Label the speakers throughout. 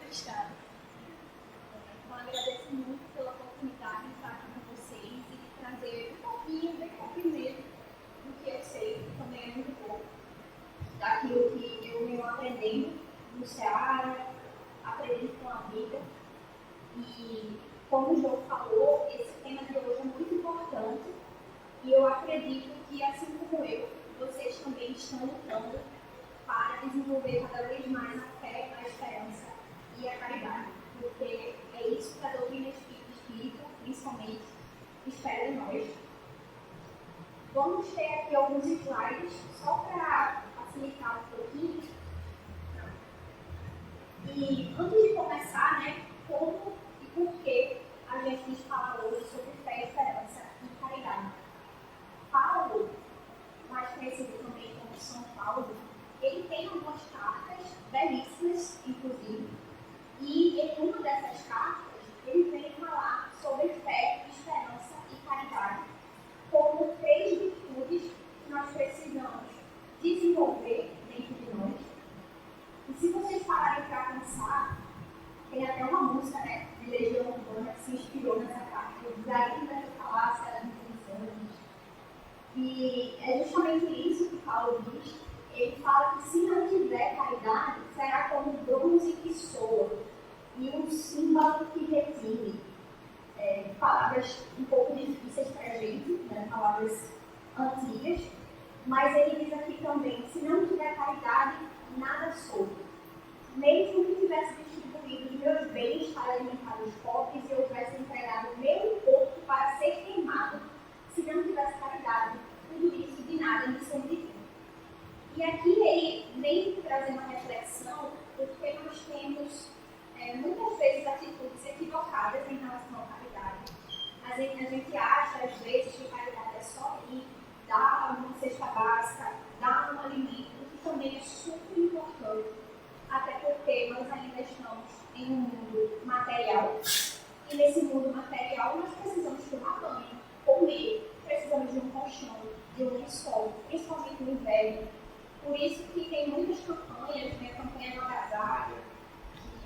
Speaker 1: cristã. Então, agradeço muito pela oportunidade de estar aqui com vocês e de trazer um pouquinho, bem pouquinho mesmo, do que eu sei, que também é muito pouco, daquilo que eu venho aprendendo no Ceará, aprendendo com a vida. E, como o João falou, esse tema de hoje é muito importante e eu acredito que, assim como eu, vocês também estão lutando para desenvolver cada vez mais a fé, a esperança e a caridade, porque é isso que a doutrina espírita, principalmente, espera de nós. Vamos ter aqui alguns slides, só para facilitar um pouquinho. E antes de começar, como e por que a gente fala hoje sobre fé, esperança e caridade. Paulo, mais conhecido também como São Paulo, ele tem algumas cartas belíssimas, inclusive, e em uma dessas cartas ele vem falar sobre fé, esperança e caridade como 3 virtudes que nós precisamos desenvolver dentro de nós. E se vocês pararem para pensar, tem até uma música, de Legião Urbana que se inspirou nessa carta, que ainda que falasse as intenções. E é justamente isso que Paulo diz. Ele fala que se não tiver caridade, será como um bronze que soa e um símbolo que retire. Palavras um pouco difíceis para a gente, palavras antigas, mas ele diz aqui também, se não tiver caridade, nada sou. Mesmo que tivesse distribuído os meus bens para alimentar os pobres e eu tivesse entregado o meu corpo para ser queimado, se não tivesse caridade, tudo isso de nada me serviria. E aqui ele vem trazer uma reflexão, porque nós temos muitas vezes atitudes equivocadas em relação à caridade. A gente acha, às vezes, que caridade é só ir, dar uma cesta básica, dar um alimento, que também é super importante, até porque nós ainda estamos em um mundo material, e nesse mundo material nós precisamos tomar banho, comer, precisamos de um colchão, de um lençol, principalmente no inverno. Por isso que tem muitas campanhas, campanha no agasalho,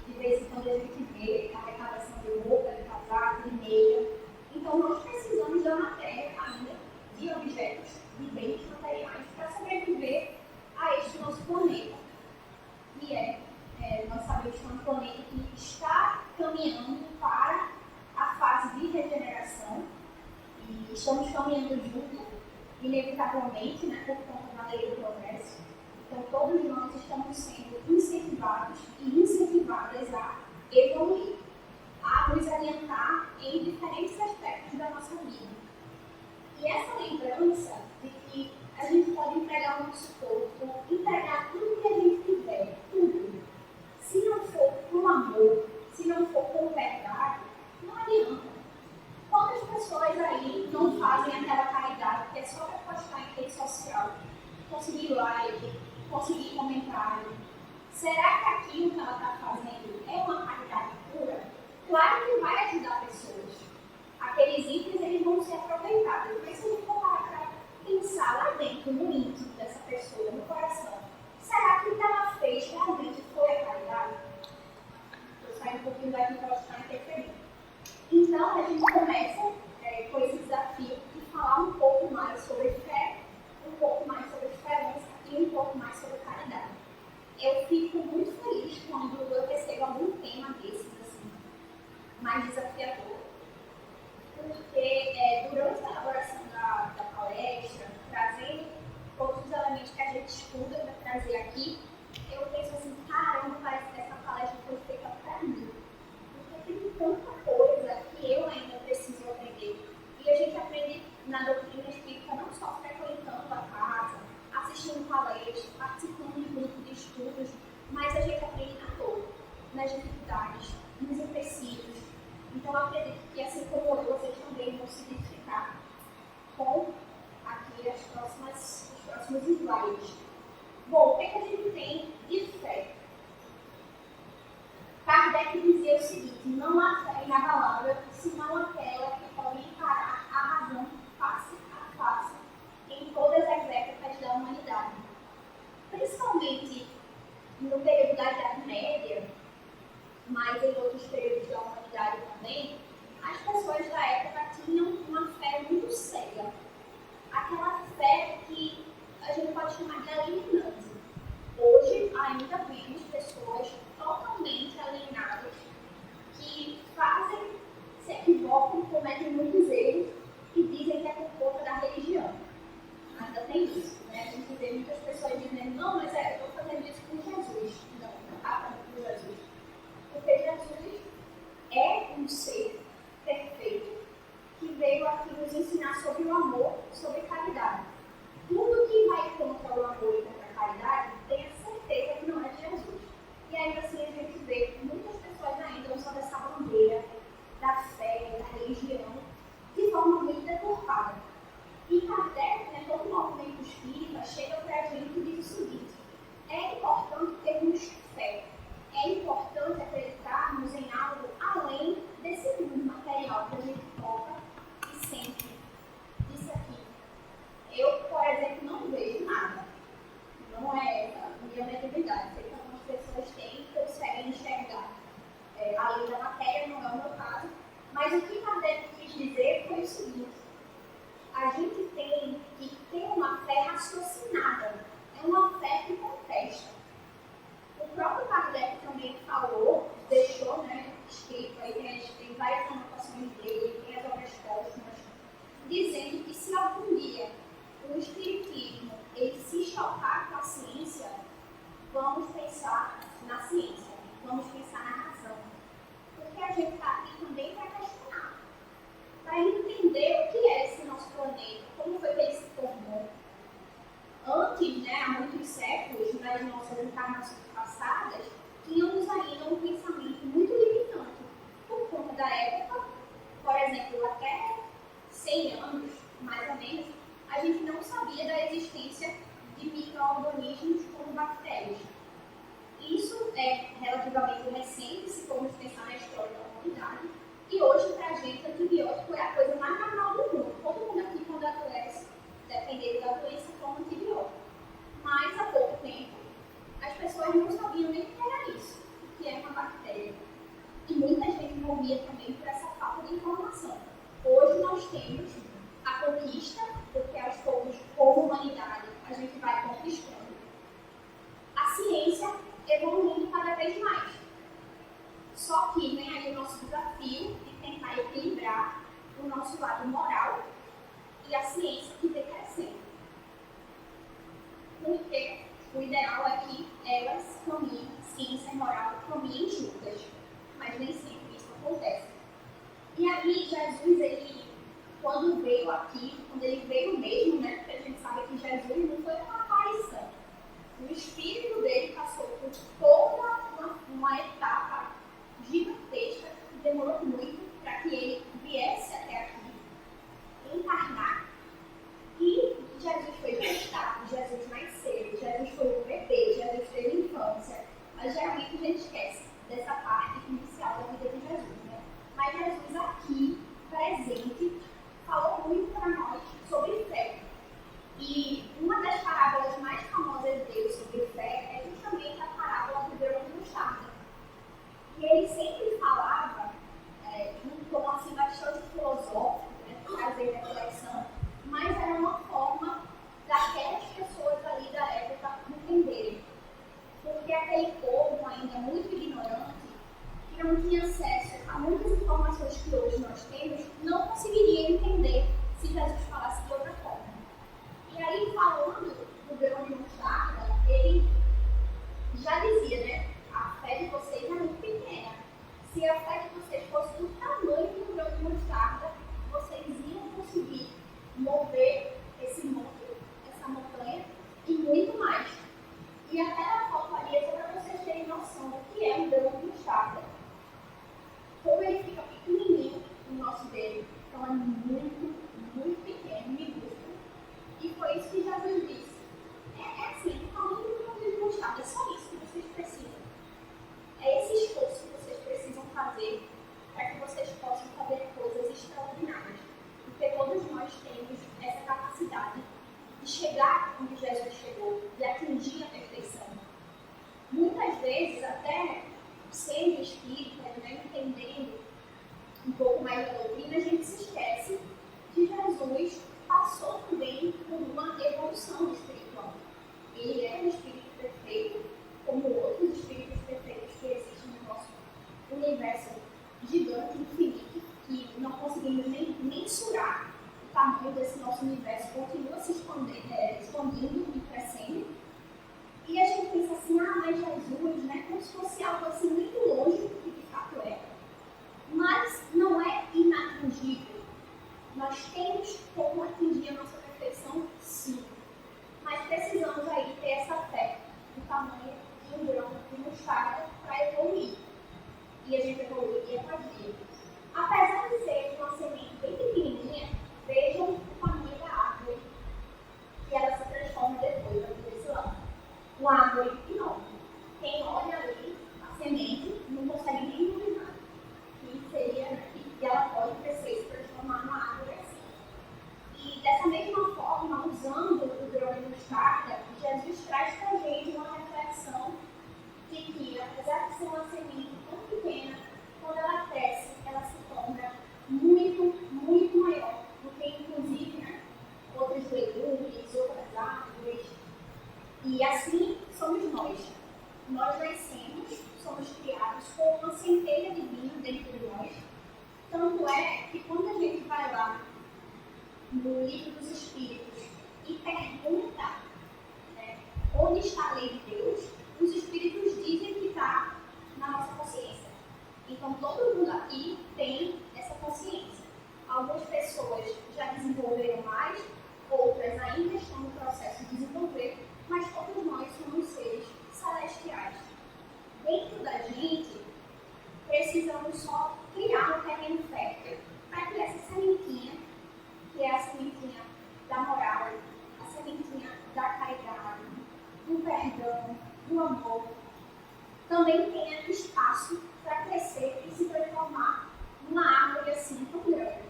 Speaker 1: que de vez em quando a gente vê arrecadação de roupa, de casaco, de meia. Então nós precisamos da matéria ainda, de objetos, de bens materiais, para sobreviver a este nosso planeta. Que nós sabemos que é um planeta que está caminhando para a fase de regeneração e estamos caminhando junto, inevitavelmente, por conta da lei do progresso. Então, todos nós estamos sendo incentivados e incentivadas a evoluir, a nos adiantar em diferentes aspectos da nossa vida. E essa lembrança de que a gente pode entregar o nosso corpo, entregar tudo que a gente tiver, tudo. Se não for com amor, se não for com verdade, não adianta. Quantas pessoas aí não fazem aquela caridade que é só para postar em rede social, conseguir like, conseguir comentário? Será que aquilo que ela está fazendo é uma caridade pura? Claro que vai ajudar pessoas. Aqueles itens eles vão ser aproveitados, mas se a gente for parar para pensar lá dentro, no íntimo dessa pessoa, no coração, será que o que ela fez realmente foi a caridade? Eu saio um pouquinho daqui para estar interferindo. Então, a gente começa com esse desafio de falar um pouco mais sobre fé, um pouco mais sobre esperança e um pouco mais sobre caridade. Eu fico muito feliz quando eu recebo algum tema desses, assim, mais desafiador, porque durante a elaboração da palestra, trazendo todos os elementos que a gente estuda para trazer aqui, eu penso assim, caramba, parece que essa palestra foi feita para mim. Porque tem tanta coisa que eu ainda preciso aprender. E a gente aprende na doutrina espírita não só frequentando a casa, assistindo palestras, participando de grupos de estudos, mas a gente aprende na dor, nas dificuldades, nos empecilhos. Então, eu acredito que, assim como eu, vocês também vão se identificar com aqui os próximos slides. Bom, o que a gente tem de fé? Kardec dizia o seguinte: não há fé inabalável, senão aquela que pode encarar a razão face a face em todas as épocas da humanidade. Principalmente no período da Idade Média, mas em outros períodos da humanidade também, as pessoas da época tinham uma fé muito cega. Aquela fé que a gente pode chamar de alienante. Hoje, ainda vemos pessoas totalmente alienadas que fazem, se equivocam, cometem muitos erros e dizem que é por conta da religião. Ainda tem isso, né? A gente vê muitas pessoas dizendo, não, mas eu estou fazendo isso por Jesus. Não, não está fazendo por Jesus. Porque Jesus é um ser perfeito que veio aqui nos ensinar sobre o amor, sobre caridade. Tudo que vai contra o amor e contra a caridade, tenha certeza que não é de Jesus. E ainda assim a gente vê que muitas pessoas ainda usam essa bandeira da fé, da religião, de forma muito deturpada. E Kardec, né, todo o movimento espírita, chega para a gente e diz o seguinte: é importante termos fé, é importante acreditarmos em algo além desse mundo material que a gente toca e sente. Isso aqui. Eu, por exemplo, não vejo nada. Não é essa a minha mediunidade. Sei que algumas pessoas têm que conseguem enxergar. Além da matéria, não é o meu caso. Mas o que Kardec quis dizer foi o seguinte: a gente tem que ter uma fé raciocinada. É uma fé que contesta. O próprio Kardec também falou, deixou, né, escrito aí, tem várias anotações dele, tem as obras póstumas, dizendo que se algum dia o espiritismo ele se chocar com a ciência, vamos pensar na ciência, vamos pensar na razão. Porque a gente está aqui também para questionar, para entender o que é esse nosso planeta, como foi que ele se formou. Antes, né, há muitos séculos, nas nossas encarnações passadas, tínhamos ainda um pensamento muito limitante. Por conta da época, por exemplo, até 100 anos, mais ou menos, a gente não sabia da existência de micro-organismos como bactérias. Isso é relativamente recente, se formos pensar na história da humanidade, e hoje, para a gente, antibiótico é a coisa mais normal do mundo. Todo mundo aqui, quando adoece, dependendo da doença, toma antibiótico. Mas, há pouco tempo, as pessoas não sabiam nem o que era isso, o que é uma bactéria. E muita gente morria também por essa falta de informação. Hoje nós temos a conquista, porque aos poucos, como humanidade, a gente vai conquistando. A ciência evoluindo cada vez mais. Só que vem aí o nosso desafio de tentar equilibrar o nosso lado moral e a ciência que vem crescendo. Porque o ideal é que elas caminhem, ciência e moral caminhem juntas. Mas nem sempre isso acontece. E aí Jesus, ele, quando veio aqui, quando ele veio mesmo, né? Porque a gente sabe que Jesus não foi uma aparição. O espírito dele passou por toda uma etapa gigantesca que demorou muito para que ele viesse até aqui, encarnar. E Jesus foi gestado, Jesus nasceu, Jesus foi um bebê, Jesus teve infância. Mas geralmente a gente esquece dessa parte inicial da vida de Jesus, né? Mas Jesus aqui, presente, falou muito para nós sobre fé. E uma das parábolas mais famosas dele sobre fé é justamente a parábola do grão de mostarda. E ele sempre falava, de um tom assim bastante filosófico, né, para trazer reflexão, mas era uma forma daquelas pessoas ali da época entenderem. Porque aquele povo ainda muito ignorante, que não tinha acesso a muitas informações que hoje nós temos, não conseguiria entender se Jesus falasse de outra forma. E aí, falando do grão de mostarda, ele já dizia, né? A fé de vocês é muito pequena. Se a fé de vocês fosse do tamanho do grão de mostarda, vocês iam conseguir mover esse monte, essa montanha e muito mais. E até a faltaria para vocês terem noção do que é um grão de mostarda. Como ele fica pequenininho no nosso dedo, então é muito, muito pequeno, minúsculo. E foi isso que Jesus disse. É assim, do tamanho do grão de mostarda, é só isso que vocês precisam. É esse esforço que vocês precisam fazer para que vocês possam fazer coisas extraordinárias. Porque todos nós temos essa capacidade de chegar onde Jesus chegou, de atingir a perfeição. Muitas vezes, até sendo espírita, um pouco mais da doutrina, a gente se esquece que Jesus passou também por uma evolução espiritual. Ele é um espírito perfeito, como outros espíritos perfeitos que existem no nosso universo gigante, infinito, que não conseguimos nem mensurar o tamanho desse nosso universo, continua se expandindo e crescendo. E a gente pensa assim, mas Jesus, né, como se fosse algo assim muito longe do que de fato é. Mas não é inatingível. Nós temos como atingir a nossa perfeição, sim. Mas precisamos aí ter essa fé do tamanho de um grão de mostarda para evoluir. E a gente evoluiria com a vida. Apesar de ser uma semente bem pequenininha, vejam o tamanho da árvore que ela se transforma depois aqui desse lado. Uma árvore enorme. Quem olha ali a semente não consegue nem imaginar que seria, né, que ela pode crescer e se transformar numa árvore assim. E dessa mesma forma, usando o grão de mostarda, Jesus traz para a gente uma reflexão de que, apesar de ser uma semente tão pequena, quando ela cresce, ela se torna muito, muito maior do que, inclusive, né, outros legumes, outras árvores. E assim somos nós. Nós nascemos, somos criados com uma centelha divina dentro de nós. Tanto é que quando a gente vai lá no livro dos Espíritos e pergunta, né, onde está a lei de Deus, os Espíritos dizem que está na nossa consciência. Então todo mundo aqui tem essa consciência. Algumas pessoas já desenvolveram mais, outras ainda estão no processo de desenvolver, mas todos nós somos seres celestiais. Dentro da gente, precisamos só criar um terreno fértil para que essa sementinha, que é a sementinha da moral, a sementinha da caridade, do perdão, do amor, também tenha espaço para crescer e se transformar numa árvore assim tão grande.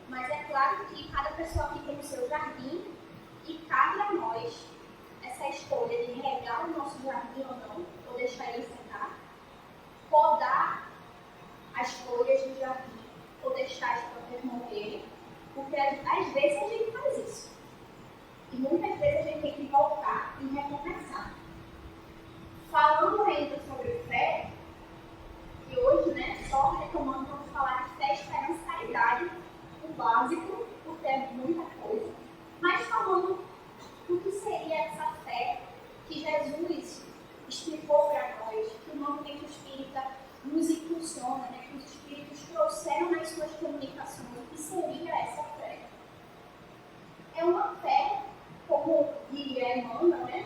Speaker 1: Mas é claro que cada pessoa aqui tem o seu jardim e cabe a nós essa escolha de regar o nosso jardim ou não, ou deixar ele secar, podar as folhas do jardim, ou deixar as plantas morrerem, porque às vezes a gente faz isso. E muitas vezes a gente tem que voltar e recomeçar. Falando ainda sobre fé, e hoje, né, só retomando, vamos falar de fé, esperança e caridade, o básico, porque é muita coisa. Mas falando do que seria essa fé que Jesus explicou para nós, que o movimento espírita nos impulsiona, né, que os espíritos trouxeram nas suas comunicações, o que seria essa fé? É uma fé, como diria Emmanuel, né,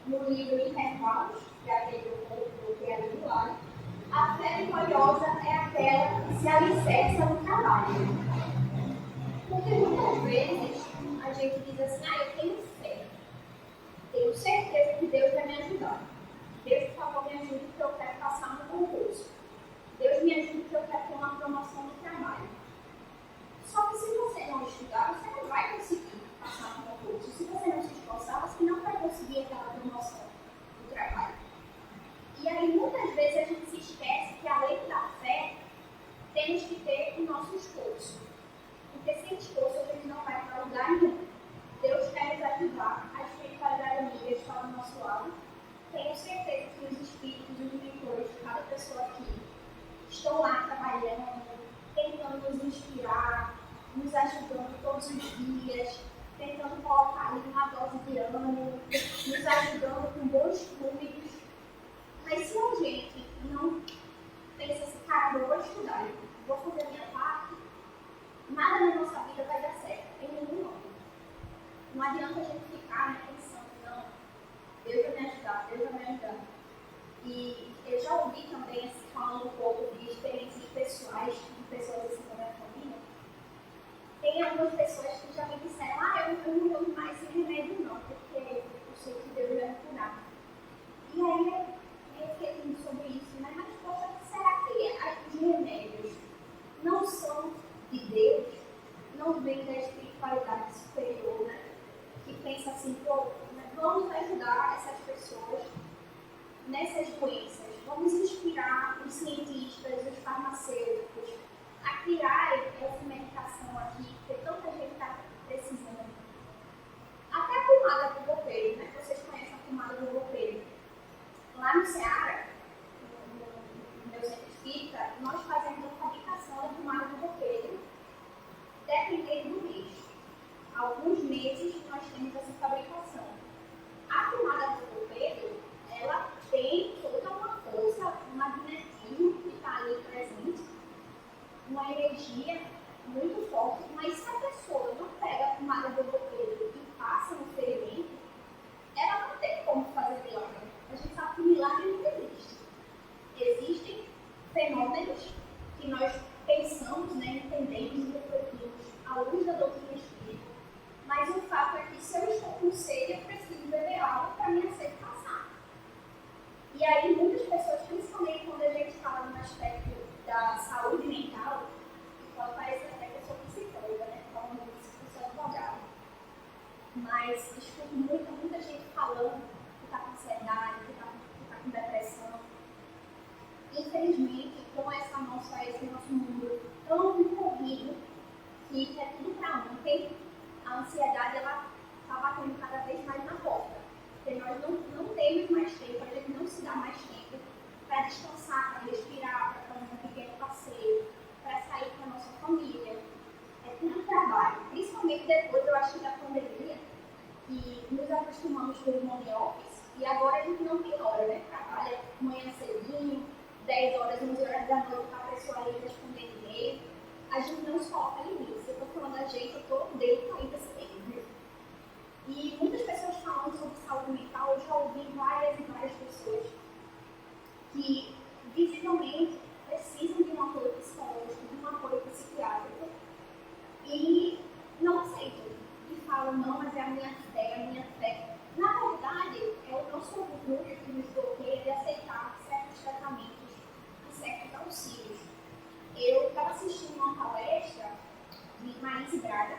Speaker 1: no livro Intervalos, que é aquele que é ali do lado, a fé vitoriosa é aquela que se alicerça no trabalho. Porque muitas vezes a gente diz assim, eu tenho fé, tenho certeza que Deus vai me ajudar. Deus, por favor, me ajude porque eu quero passar no concurso. Deus me ajude porque eu quero ter uma promoção no trabalho. Só que se você não estudar, você não vai conseguir passar no concurso. Se você não se esforçar, você não vai conseguir aquela promoção no trabalho. E aí, muitas vezes, a gente se esquece que, além da fé, temos que ter o nosso esforço. Porque sem esforço, a gente não vai para lugar nenhum. Deus quer nos ajudar. A espiritualidade amiga está ao nosso lado. Tenho certeza que os espíritos e os mentores de cada pessoa aqui estão lá trabalhando, tentando nos inspirar, nos ajudando todos os dias, tentando colocar ali uma dose de ânimo, nos ajudando com bons fluidos. Mas se a gente não pensa assim, eu vou estudar, eu vou fazer a minha parte, nada na nossa vida vai dar certo, em nenhum âmbito. Não adianta a gente ficar, né, pensando, não, Deus vai me ajudar, Deus vai me ajudar. E eu já ouvi também, assim, falando um pouco de experiências pessoais, de pessoas assim da minha família. Tem algumas pessoas que já me disseram, eu não vou mais esse remédio não, porque eu sei que Deus vai me curar. E aí eu fiquei pensando sobre isso, né? Mas poxa, será que os remédios não são de Deus? Não vêm da espiritualidade superior, né? Que pensa assim, vamos ajudar essas pessoas nessas doenças. Vamos inspirar os cientistas, os farmacêuticos, fenômenos que nós pensamos, né, entendemos e refletimos à luz da doutrina espírita, mas o fato é que se eu estou com sede, eu preciso beber água para minha sede passar. E aí muitas pessoas, principalmente quando a gente fala no aspecto da saúde mental, e pode parecer até que eu sou psicóloga, né, falando isso, que eu sou advogada, mas escuto muita gente falando que está com ansiedade, que está com depressão. Infelizmente, com esse nosso mundo tão corrido, que é tudo para ontem, a ansiedade está batendo cada vez mais na porta. Porque nós não temos mais tempo, a gente não se dá mais tempo para descansar, para respirar, para fazer um pequeno passeio, para sair com a nossa família. É tudo trabalho, principalmente depois, eu acho, da pandemia, que nos acostumamos com o home office, e agora a gente não tem hora, né? Trabalha manhã cedinho, 10 horas, 11 horas da noite, para a pessoa ali responder e-mail. A gente não se coloca limites. Eu estou falando da gente, eu estou dentro ainda sempre. E muitas pessoas falando sobre saúde mental, eu já ouvi várias e várias pessoas que visivelmente precisam de um apoio psicológico, de um apoio psiquiátrico e não aceitam. E falam, não, mas é a minha fé, é a minha fé. Na verdade, é o nosso orgulho que nos bloqueia de aceitar certos tratamentos e certos auxílios. Eu estava assistindo uma palestra de Maíse Braga,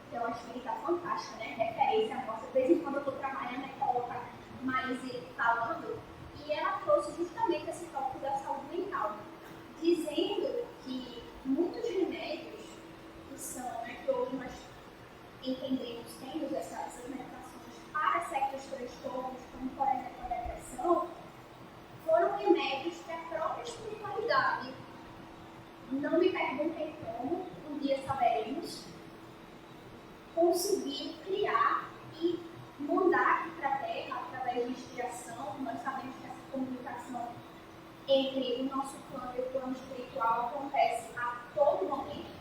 Speaker 1: que é uma espírita fantástica, né? Referência nossa. De vez em quando eu estou trabalhando e coloca Maíse falando, e ela trouxe justamente esse tópico da saúde mental, dizendo que muitos remédios que são, né, que hoje nós entendemos, temos essas medicações para certos transtornos, como por exemplo a depressão, foram remédios que a própria espiritualidade, não me perguntem como, um dia saberemos, conseguiu criar e mandar aqui para a Terra através de inspiração. Nós sabemos que essa comunicação entre o nosso plano e o plano espiritual acontece a todo momento.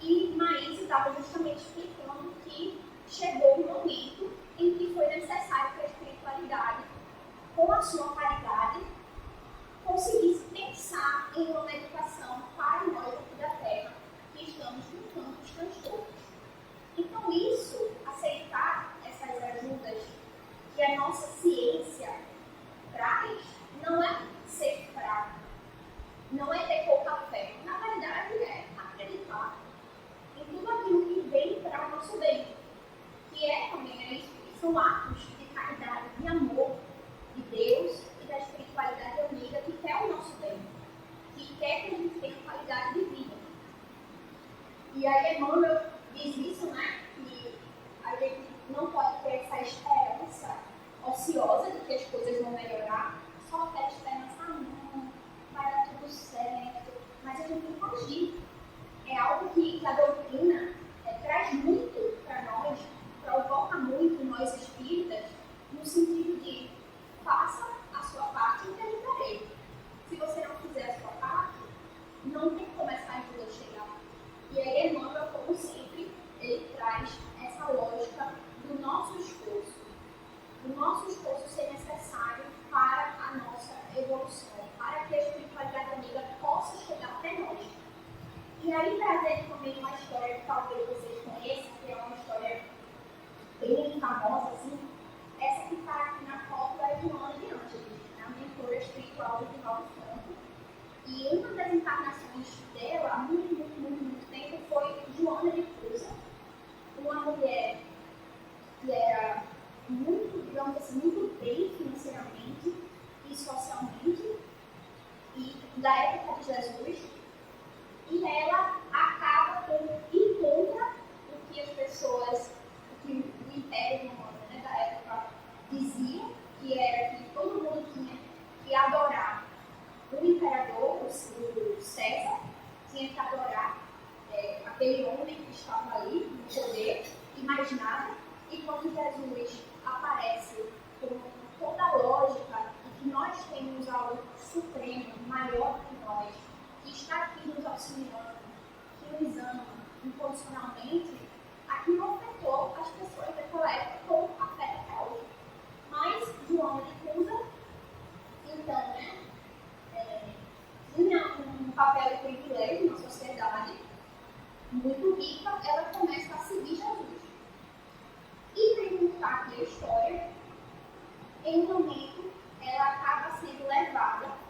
Speaker 1: E Maíse estava justamente explicando que chegou um momento em que foi necessário que a espiritualidade, com a sua caridade, conseguisse pensar em uma medicação para nós aqui da Terra, que estamos lutando com os transtornos. Então isso, aceitar essas ajudas que a nossa ciência traz, não é ser fraco, não é ter pouca fé. Na verdade, é acreditar em tudo aquilo que vem para o nosso bem, que é também isso, são atos de caridade, de amor de Deus e da espiritualidade amiga que quer o nosso bem, que quer que a gente tenha qualidade de vida. E aí Emmanuel diz isso, né? Que a gente não pode ter essa esperança ociosa de que as coisas vão melhorar, só aquela esperança, não, vai dar tudo certo, mas a gente tem que agir. É algo que a doutrina traz muito para nós, provoca muito nós espíritas, no sentido de faça a sua parte e eu ajudarei. Se você não fizer a sua parte, não tem como essa ajuda chegar. E aí Emmanuel, como sempre, ele traz essa lógica do nosso esforço ser necessário para a nossa evolução, para que a espiritualidade amiga possa chegar até nós. E aí trazendo também uma história que talvez vocês conheçam, que é uma história bem famosa, assim, essa que está aqui na foto é de Joana de Ângeles, a mentora espiritual do Divaldo Franco. E uma das encarnações dela, há muito tempo, foi Joana de Cusa, uma mulher que era muito, digamos assim, muito bem financeiramente e socialmente, e da época de Jesus, e ela acaba por ir contra o que as pessoas, o que o Império Romano, né, da época dizia, que era que todo mundo tinha que adorar o imperador, o César, tinha que adorar aquele homem que estava ali no poder e mais nada. E quando Jesus aparece com toda a lógica e que nós temos algo supremo, maior que nós, que está aqui nos auxiliando, que nos ama incondicionalmente, aquilo afetou as pessoas daquela época como afeta até hoje. Mas Joana de Cusa, então, né, em um momento, ela acaba sendo levada.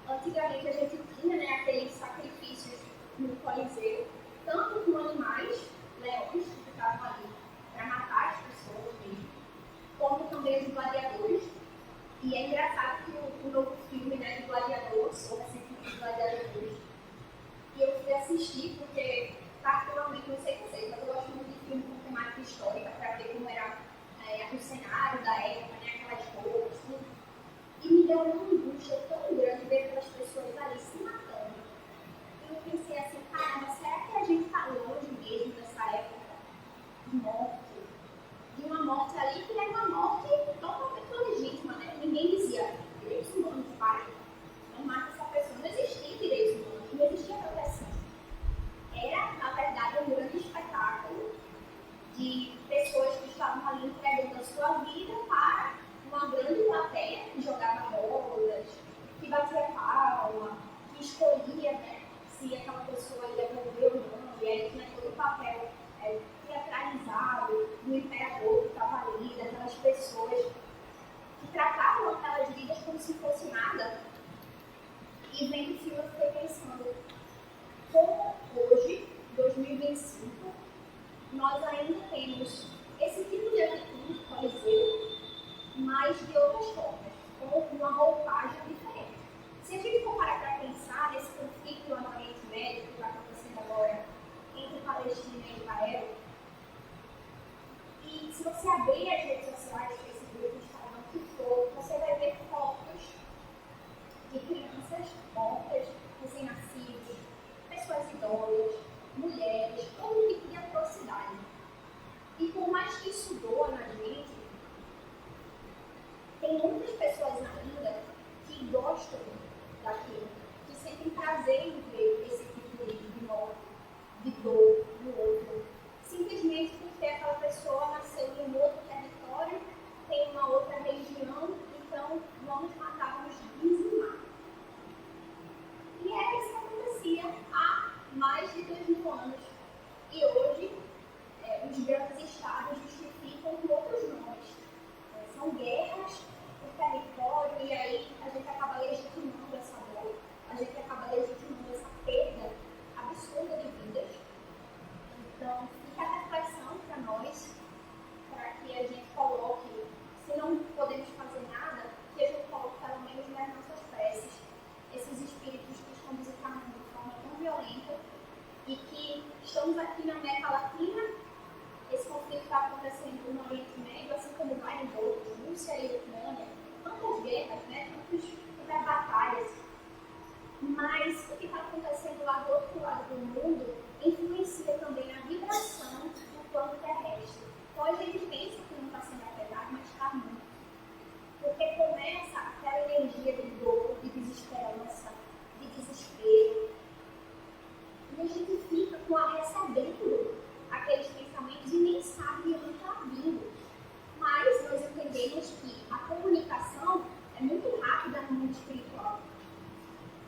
Speaker 1: Antigamente a gente tinha, né, aqueles sacrifícios no Coliseu, tanto com animais, leões que ficavam ali para matar as pessoas mesmo, como também os gladiadores. E é engraçado que o novo filme, né, do Gladiador, sobre recentemente gladiadores, e eu fui assistir porque, particularmente, não sei vocês, mas eu gosto muito de filme com temática histórica para ver como era o cenário da época, né, aquelas roupas, tudo. E me deu uma angústia tão grande ver aquelas pessoas ali se matando. E eu pensei assim, caramba, será que a gente está longe mesmo dessa época de morte? De uma morte ali que era uma morte totalmente legítima, né? Ninguém dizia, direitos humanos, pai, não mata essa pessoa. Não existia direitos humanos, não existia proteção. Era, na verdade, um grande espetáculo de pessoas que estavam ali entregando a sua vida para uma grande plateia que jogava bolas, que batia palma, que escolhia, né, se aquela pessoa ia morrer ou não, e aí tinha todo o papel teatralizado do imperador que estava ali, daquelas pessoas que tratavam aquelas vidas como se fosse nada. E vendo o filme eu fiquei pensando, como hoje, 2025, nós ainda temos esse tipo de atitude, por exemplo, mas de outras formas, com uma roupagem diferente. Se a gente for parar para pensar nesse conflito lá no Oriente Médio que está acontecendo agora entre Palestina e Israel, e se você abrir as redes sociais, Facebook, Instagram, o que for, você vai ver fotos de crianças mortas, recém-nascidos, pessoas idosas, mulheres, todo tipo de atrocidade. E por mais que isso doa na gente, tem muitas pessoas ainda que gostam daquilo, que sentem prazer em ver esse tipo de morte, de dor no outro, simplesmente porque aquela pessoa nasceu em um outro território, tem uma outra religião, então vamos matar, vamos dizimar. E era isso que acontecia há mais de 2000 anos. E hoje, os grandes estados justificam com outros nomes. São guerras por território, e aí a gente acaba legitimando essa dor, a gente acaba legitimando essa perda absurda de vidas. Então, fica a reflexão para nós, para que a gente coloque, se não podemos fazer nada, que a gente coloque pelo menos nas nossas preces esses espíritos que estão visitando de forma tão violenta e que estamos aqui na América Latina. Esse conflito está acontecendo no Oriente Médio, assim como vários outros, Rússia e Ucrânia, tantas guerras, né? Tantas batalhas. Mas o que está acontecendo lá do outro lado do mundo influencia também na vibração do plano terrestre. Então a gente pensa que não está sendo afetado, mas está muito. Porque começa aquela energia de dor, de desesperança, de desespero. E a gente fica recebendo aqueles pensamentos e nem sabe de onde está vindo. Mas nós entendemos que a comunicação é muito rápida no mundo espiritual.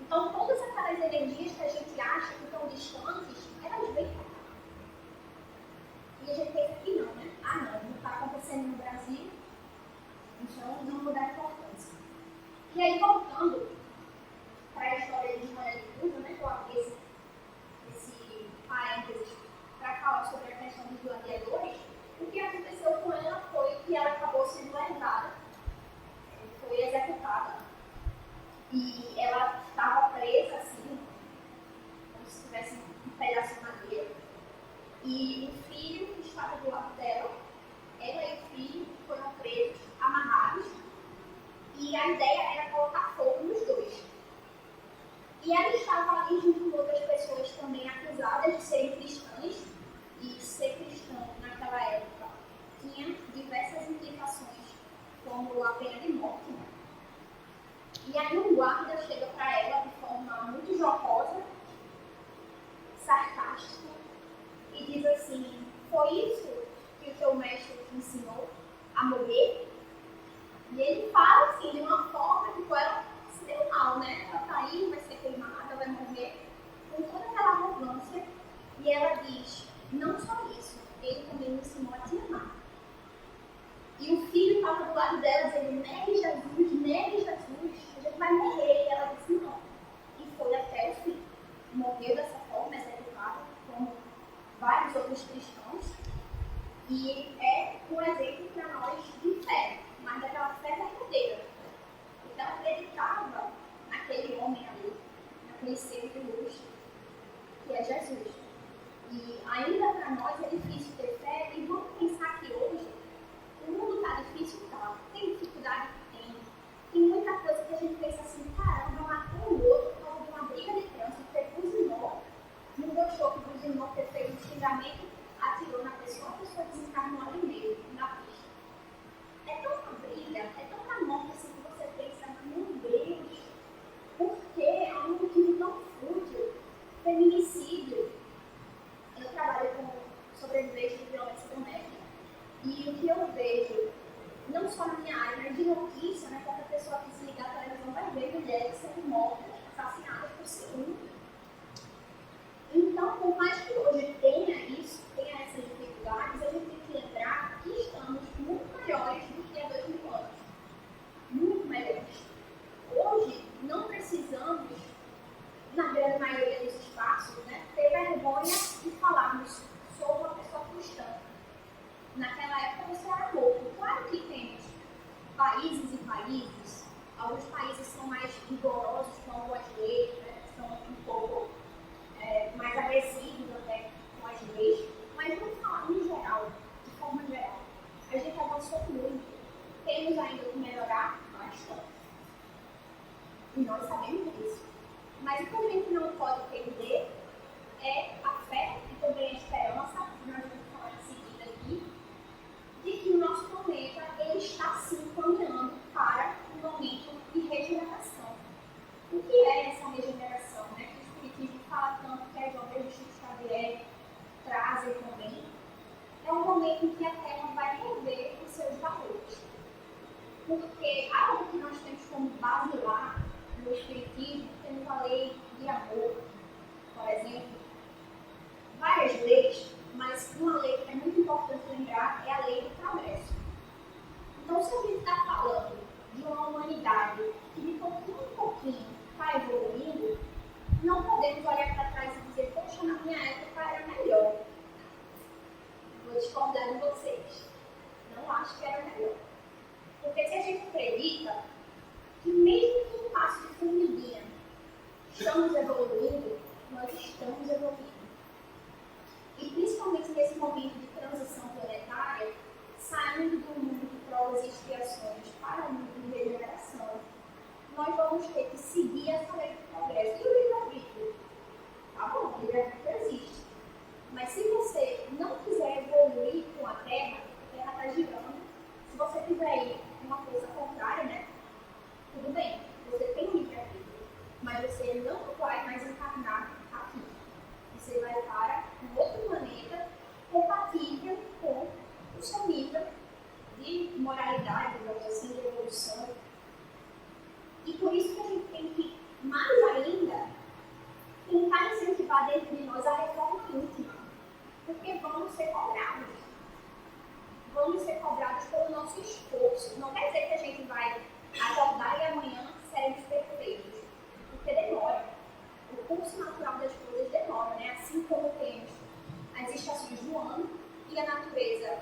Speaker 1: Então, todas aquelas energias que a gente acha que estão distantes, elas vêm para cá. E a gente pensa que não, né? Não está acontecendo no Brasil, então não vou dar importância. E aí, voltando para a história de Maria de Cuba, né? Que eu abri esse parênteses para falar sobre a questão dos gladiadores, o que aconteceu com ela foi que ela acabou sendo levada, foi executada, e ela estava presa assim, como se tivesse um pedaço de madeira, e o filho que estava do lado dela, ela e o filho foram presos, amarrados, e a ideia era colocar fogo nos dois. E ela estava ali junto com outras pessoas também acusadas de serem cristãs, e ser cristão naquela época tinha diversas implicações, como a pena de morte. E aí um guarda chega para ela de forma muito jocosa, sarcástica, e diz assim: foi isso que o teu mestre te ensinou a morrer? E ele fala assim, de uma forma que ela se deu mal, né? Ela está aí, vai ser queimada, vai morrer, com toda aquela arrogância. E ela diz: não só isso, ele também me ensinou a te amar. E o filho estava do naquele homem ali, naquele ser de luz, que é Jesus. E ainda para nós é difícil ter fé, e vamos pensar que hoje o mundo está difícil, tá? Tem dificuldade, tem muita coisa que a gente pensa assim, caramba, matou o outro por causa de uma briga de trânsito, foi buzinou, não gostou que buzinou, ter feito um xingamento, atirou na pessoa, a pessoa desencarnou ali mesmo, na pista. É tanta briga, é tanta morte assim que você pensa, meu Deus, por que há um motivo tão fútil? Feminicídio. Eu trabalho com sobreviventes de violência doméstica e o que eu vejo, não só na minha área, mas de notícia, né, qualquer pessoa que se ligar à televisão vai ver mulheres sendo mortas, assassinadas por ciúme. Então, por mais que hoje tenha isso, tenha essas dificuldades, a gente tem que lembrar que estamos muito melhores do que há 2000 anos. Muito melhores. Hoje, não precisamos, na grande maioria dos espaços, né, ter vergonha de falarmos sou uma pessoa cristã. Naquela época você era louco. Claro que temos países e países, alguns países são mais rigorosos com algumas leis, né, são um pouco mais agressivos até com as leis, mas vamos falar em geral, de forma geral. A gente avançou muito, temos ainda que melhorar bastante. E nós sabemos disso. Mas o que a gente não pode perder é a fé e também a esperança, que nós vamos falar em seguida aqui, de que o nosso planeta ele está sim caminhando para um momento de regeneração. O que é essa regeneração? Né? Que o Espiritismo fala tanto, que as obras de Chico Xavier trazem também. É um momento em que a Terra vai rever os seus valores. Porque algo que nós temos como base lá no Espiritismo, temos a lei de amor, por exemplo, várias leis, mas uma lei que é muito importante lembrar é a lei do progresso. Então, se a gente está falando de uma humanidade que de pouquinho em pouquinho está evoluindo, não podemos olhar para trás e dizer, poxa, na minha época era melhor. Vou discordar de vocês. Não acho que era melhor. Porque se a gente acredita que mesmo que um passo de formiguinha estamos evoluindo, nós estamos evoluindo. E principalmente nesse momento de transição planetária, saindo do mundo de provas e expiações para o mundo de regeneração, nós vamos ter que seguir essa lei do progresso. E o livre-arbítrio? Tá bom, o livre-arbítrio existe. Mas se você não quiser evoluir com a Terra está girando. Se você quiser ir uma coisa contrária, né? Tudo bem, você tem livre-arbítrio. Mas você não vai mais encarnar aqui. Você vai para um outro planeta compatível com o seu nível de moralidade, assim, de evolução. E por isso que a gente tem que, mais ainda, tentar incentivar dentro de nós a reforma íntima. Porque vamos ser cobrados. Vamos ser cobrados pelo nosso esforço. Não quer dizer que a gente vai acordar e amanhã seremos perfeitos. Porque demora. O curso natural das coisas demora, né? Assim como temos as estações do ano e a natureza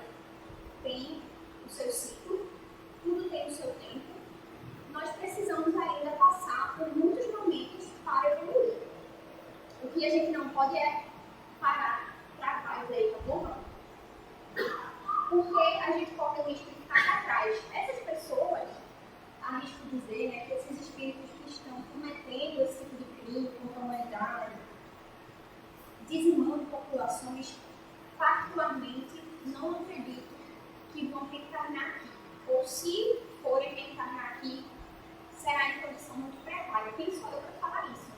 Speaker 1: tem o seu ciclo, tudo tem o seu tempo. Nós precisamos ainda passar por muitos momentos para evoluir. O que a gente não pode é parar, travar e dizer, tá bom, não. Porque a gente corre o risco de ficar para trás. Essas pessoas, arrisco dizer, né, que esses espíritos que estão cometendo esse tipo de crime contra a humanidade, dizimando populações, particularmente, não acredito que vão reencarnar aqui. Ou se forem reencarnar aqui, será em condição muito precária. Quem sou eu para falar isso? Né?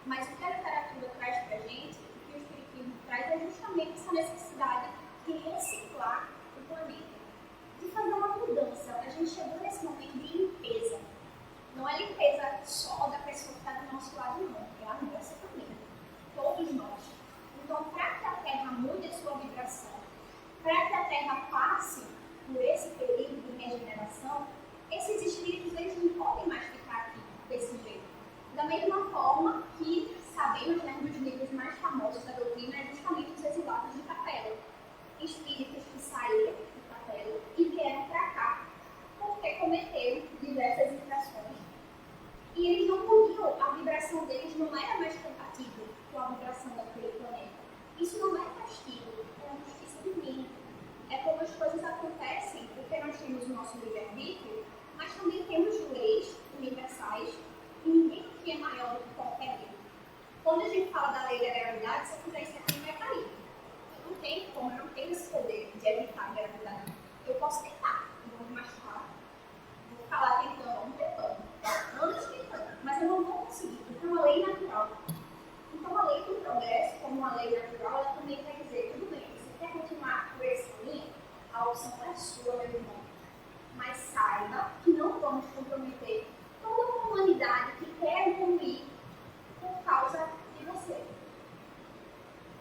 Speaker 1: Mas o que a literatura traz para a gente, o que o Espiritismo traz, é justamente essa necessidade de reciclar o planeta, de fazer uma mudança. A gente chegou nesse momento de limpeza. Não é limpeza só da pessoa que está do nosso lado, não. É a nossa também. Todos nós. Então, para que a Terra mude a sua vibração, para que a Terra passe por esse período de regeneração, esses espíritos eles não podem mais ficar aqui desse jeito. Da mesma forma que sabemos, né, um dos livros mais famosos da doutrina é justamente os exilados de Capela. Espíritos que saíram de Capela e vieram para cá porque cometeram diversas infrações. E eles não podiam, a não era mais compatível com a vibração daquele planeta. Isso não é castigo, é uma justiça divina. É como as coisas acontecem, porque nós temos o nosso livre-arbítrio, mas também temos leis universais e ninguém aqui é maior do que qualquer lei. Quando a gente fala da lei da gravidade, se eu fizer isso aqui, vai cair. Eu não tenho como, eu não tenho esse poder de evitar a gravidade. Eu posso tentar, eu vou me machucar, vou ficar lá tentando, anos tentando, mas eu não vou conseguir, porque é uma lei natural. Então, a lei do progresso, como uma lei natural, ela também vai dizer, tudo bem, você quer continuar por esse caminho? A opção é sua, meu irmão. Mas saiba que não vamos comprometer toda uma humanidade que quer evoluir por causa de você.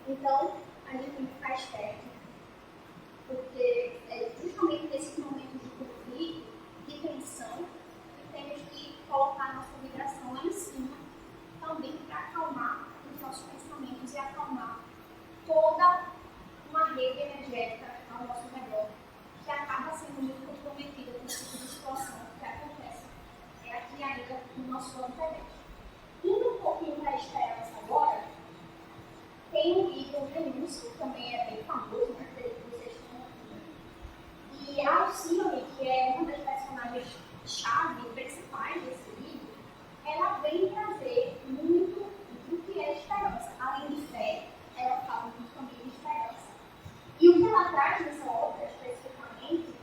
Speaker 1: Então, a gente tem que ficar esperto, porque é justamente nesses momentos de conflito, de tensão, que temos que colocar a nossa vibração lá em cima, também para acalmar os nossos pensamentos e acalmar toda uma rede energética ao nosso redor, que acaba sendo muito comprometida com esse tipo de situação que acontece aqui ainda no nosso plano terrestre. Indo um pouquinho para a esperança agora, tem um livro, o Renúncio, que também é bem famoso, né? Que vocês estão aqui. E a Alcione, que é uma das personagens-chave, principais desse livro, ela vem trazer muito do que é esperança. Além de fé, ela fala muito também de esperança. E o que ela traz nessa obra, especificamente,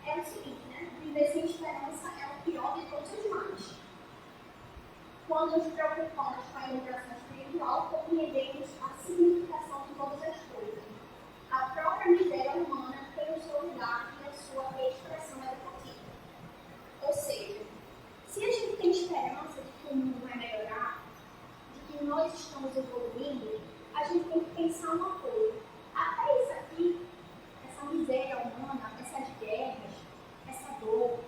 Speaker 1: é o seguinte, né? Viver sem esperança é o pior de todos os males. Quando nos preocupamos com a educação espiritual, compreendemos a significação de todas as coisas. A própria miséria humana tem o seu lugar e a sua expressão educativa. Ou seja, se a gente tem esperança de que o mundo vai melhorar, de que nós estamos evoluindo, a gente tem que pensar uma coisa. Até isso aqui, essa miséria humana, essas guerras, essa dor,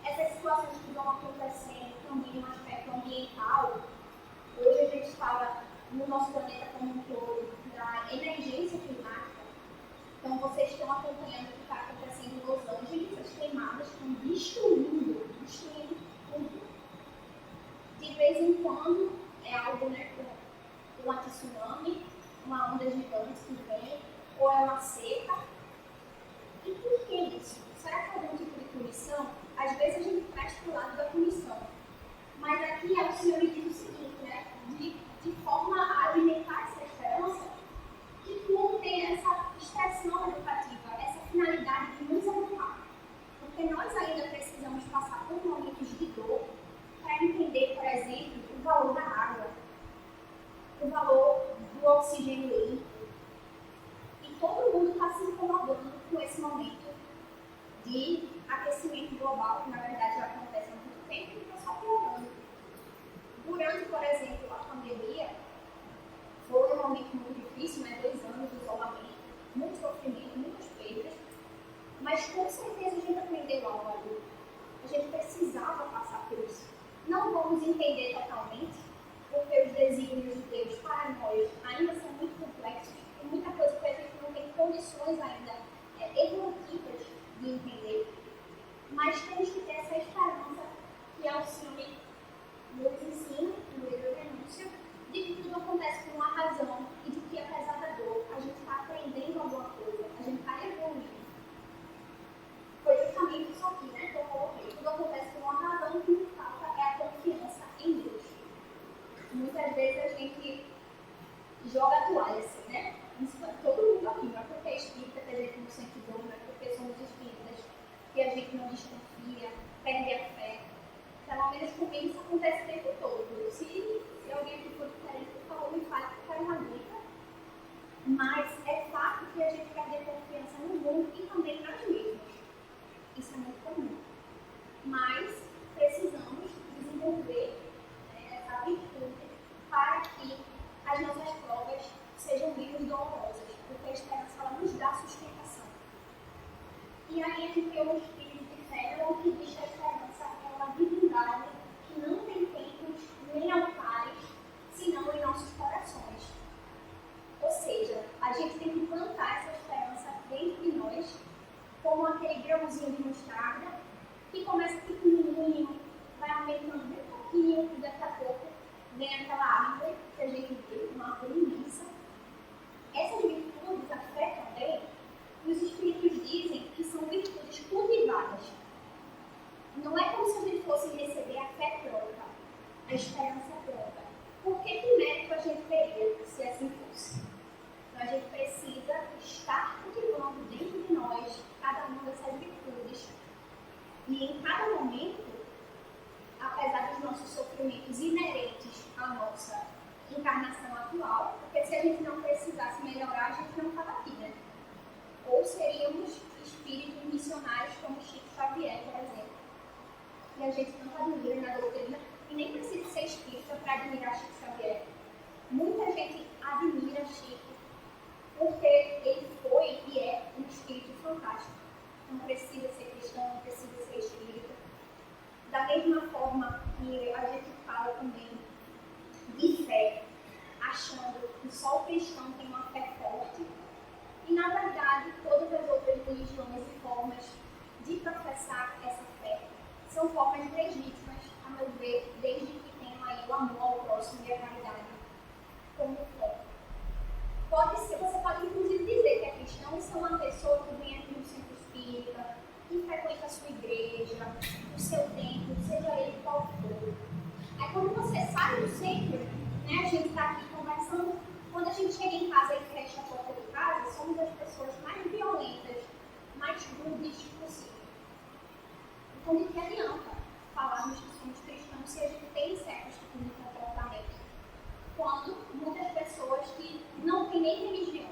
Speaker 1: essas situações que vão acontecendo também no aspecto ambiental. Hoje a gente fala no nosso planeta como um todo da emergência climática. Então vocês estão acompanhando o que está acontecendo em Los Angeles, as queimadas estão destruindo tudo. De vez em quando é algo, né, como um tsunami, uma onda gigante que vem, ou é uma seca. E por que isso? Será que é algum tipo de punição? Às vezes a gente traz para o lado da punição. Mas aqui o Senhor diz o seguinte, né? De forma a alimentar essa esperança, que tudo tem essa expressão educativa, essa finalidade de nos educar. Porque nós ainda precisamos passar por momentos de dor para entender, por exemplo, o valor da água, o valor do oxigênio limpo. E todo mundo está se incomodando com esse momento de aquecimento global, que na verdade já acontece há muito tempo e está só piorando. Durante, por exemplo, a pandemia, foi um momento muito difícil, né? 2 anos de isolamento, muito sofrimento, muitas perdas, mas com certeza a gente aprendeu algo ali. A gente precisava passar por isso. Não vamos entender totalmente, porque os desígnios de Deus para nós ainda são muito complexos, tem muita coisa que a gente não tem condições ainda evolutivas de entender, mas temos que ter essa esperança que Alcione nos ensina no livro Renúncia, de que tudo acontece por uma razão e de que, apesar da dor, a gente está aprendendo alguma coisa, a gente está evoluindo. Foi justamente isso aqui, né, que eu coloquei. Tudo acontece por uma razão, que nos falta é a confiança em Deus. Muitas vezes a gente joga a toalha assim, né? Isso para todo mundo aqui, não é porque é espírita que a gente não sente dor, não é porque somos espíritas que a gente não desconfia, perde a fé. Pelo menos comigo isso acontece o tempo todo. Se alguém aqui for diferente, por favor, me fale que eu não dúvida. Mas é fato que a gente perde a confiança no mundo e também nas mesmas. Isso é muito comum. Mas precisamos desenvolver essa virtude para que as nossas provas sejam menos dolorosas, porque a esperança ela nos dá sustentação. E aí a gente tem um espírito de fé, que diz que a esperança é uma divindade que não tem templos nem altares, senão em nossos corações. Ou seja, a gente tem que plantar essa esperança dentro de nós, como aquele grãozinho de mostarda, que começa pequenininho, vai aumentando bem pouquinho, e daqui a pouco vem aquela árvore a esperança pronta. Por que mérito a gente teria se assim fosse? Então, a gente precisa estar cultivando dentro de nós cada uma dessas virtudes. E em cada momento, apesar dos nossos sofrimentos inerentes à nossa encarnação atual, porque se a gente não precisasse melhorar, a gente não estava aqui, né? Ou seríamos espíritos missionários como Chico Xavier, por exemplo. E a gente não admira na doutrina, e nem precisa ser espírita para admirar Chico Xavier. Muita gente admira Chico, porque ele foi e é um espírito fantástico. Não precisa ser cristão, não precisa ser espírita. Da mesma forma que a gente fala também de fé, achando que só o cristão tem uma fé forte, e na verdade todas as outras religiões e formas de professar essa fé são formas legítimas, a meu ver, desde que tenham aí o amor ao próximo e a caridade como fé. Você pode inclusive dizer que é cristão se é uma pessoa que vem aqui no centro espírita, que frequenta a sua igreja, o seu templo, seja ele qual for. Aí quando você sai do centro, né, a gente está aqui conversando, quando a gente chega em casa e fecha a porta de casa, somos as pessoas mais violentas, mais rudes possível. Então, de que adianta falarmos que somos cristãos se a gente tem certos tipos de comportamento? Quando muitas pessoas que não têm nem religião,